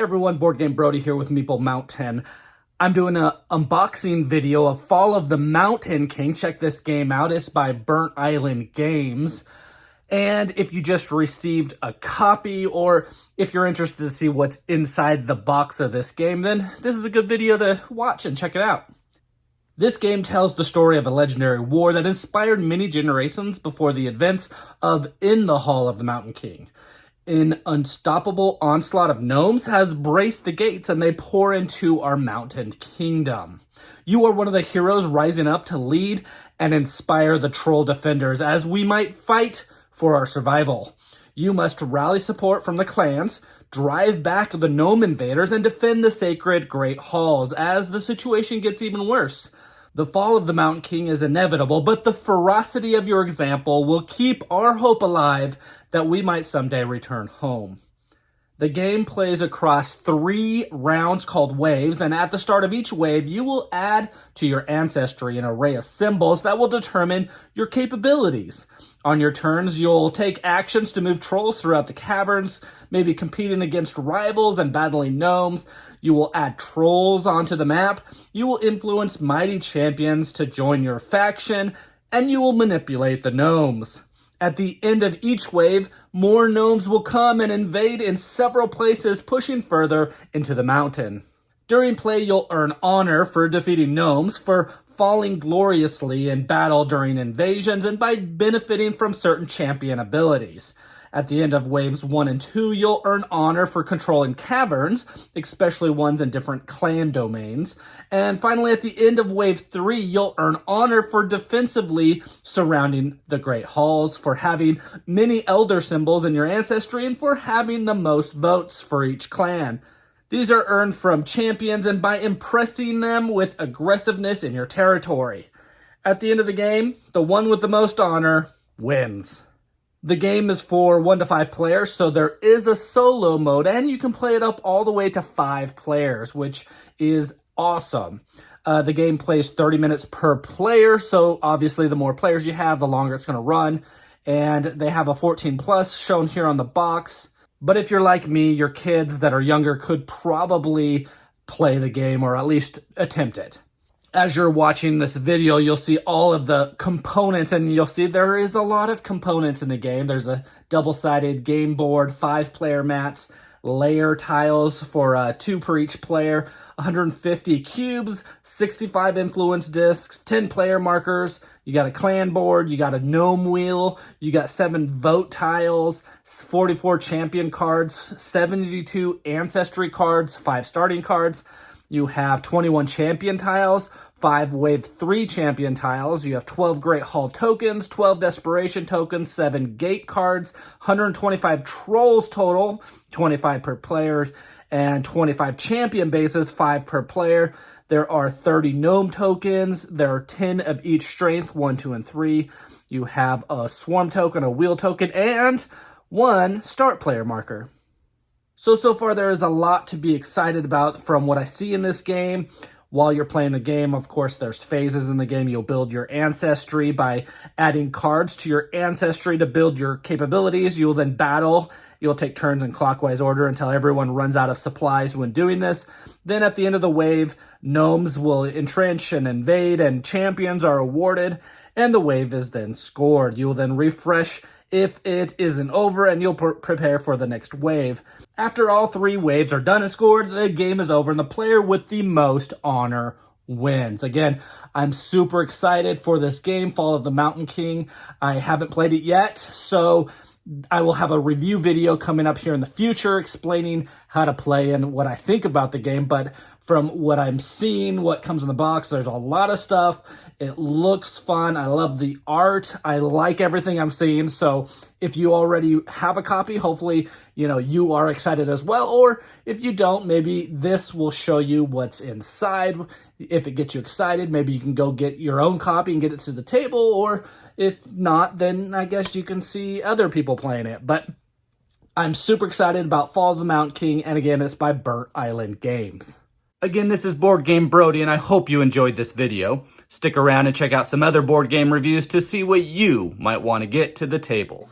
Hey everyone, Board Game Brody here with Meeple Mountain. I'm doing an unboxing video of Fall of the Mountain King. Check this game out. It's by Burnt Island Games. And if you just received a copy, or if you're interested to see what's inside the box of this game, then this is a good video to watch and check it out. This game tells the story of a legendary war that inspired many generations before the events of In the Hall of the Mountain King. An unstoppable onslaught of gnomes has braced the gates and they pour into our mountain kingdom. You are one of the heroes rising up to lead and inspire the troll defenders as we might fight for our survival. You must rally support from the clans, drive back the gnome invaders, and defend the sacred great halls as the situation gets even worse. The fall of the Mountain King is inevitable, but the ferocity of your example will keep our hope alive that we might someday return home. The game plays across 3 rounds called waves, and at the start of each wave, you will add to your ancestry an array of symbols that will determine your capabilities. On your turns, you'll take actions to move trolls throughout the caverns, maybe competing against rivals and battling gnomes. You will add trolls onto the map. You will influence mighty champions to join your faction, and you will manipulate the gnomes. At the end of each wave, more gnomes will come and invade in several places, pushing further into the mountain. During play, you'll earn honor for defeating gnomes, for falling gloriously in battle during invasions, and by benefiting from certain champion abilities. At the end of waves 1 and 2, you'll earn honor for controlling caverns, especially ones in different clan domains. And finally, at the end of wave 3, you'll earn honor for defensively surrounding the great halls, for having many elder symbols in your ancestry, and for having the most votes for each clan. These are earned from champions and by impressing them with aggressiveness in your territory. At the end of the game, the one with the most honor wins. The game is for 1 to 5 players, so there is a solo mode, and you can play it up all the way to 5 players, which is awesome. The game plays 30 minutes per player, so obviously the more players you have, the longer it's going to run. And they have a 14 plus shown here on the box. But if you're like me, your kids that are younger could probably play the game or at least attempt it. As you're watching this video, you'll see all of the components, and you'll see there is a lot of components in the game. There's a double-sided game board, 5-player mats, layer tiles for 2 per each player, 150 cubes, 65 influence discs, 10 player markers. You got a clan board, you got a gnome wheel, you got 7 vote tiles, 44 champion cards, 72 ancestry cards, 5 starting cards. You have 21 champion tiles, 5 wave 3 champion tiles. You have 12 Great Hall tokens, 12 desperation tokens, 7 gate cards, 125 trolls total, 25 per player, and 25 champion bases, 5 per player. There are 30 gnome tokens. There are 10 of each strength, 1, 2, and 3. You have a swarm token, a wheel token, and 1 start player marker. So far there is a lot to be excited about from what I see in this game. While you're playing the game, of course, there's phases in the game. You'll build your ancestry by adding cards to your ancestry to build your capabilities. You'll then battle. You'll take turns in clockwise order until everyone runs out of supplies when doing this. Then at the end of the wave, gnomes will entrench and invade, and champions are awarded, and the wave is then scored. You will then refresh if it isn't over, and you'll prepare for the next wave. After all 3 waves are done and scored, the game is over, and the player with the most honor wins. Again, I'm super excited for this game, Fall of the Mountain King. I haven't played it yet, so I will have a review video coming up here in the future explaining how to play and what I think about the game. But from what I'm seeing, what comes in the box, there's a lot of stuff. It looks fun. I love the art. I like everything I'm seeing. So if you already have a copy, hopefully, you are excited as well. Or if you don't, maybe this will show you what's inside. If it gets you excited, maybe you can go get your own copy and get it to the table. Or if not, then I guess you can see other people playing it. But I'm super excited about Fall of the Mountain King. And again, it's by Burnt Island Games. Again, this is Board Game Brody, and I hope you enjoyed this video. Stick around and check out some other board game reviews to see what you might want to get to the table.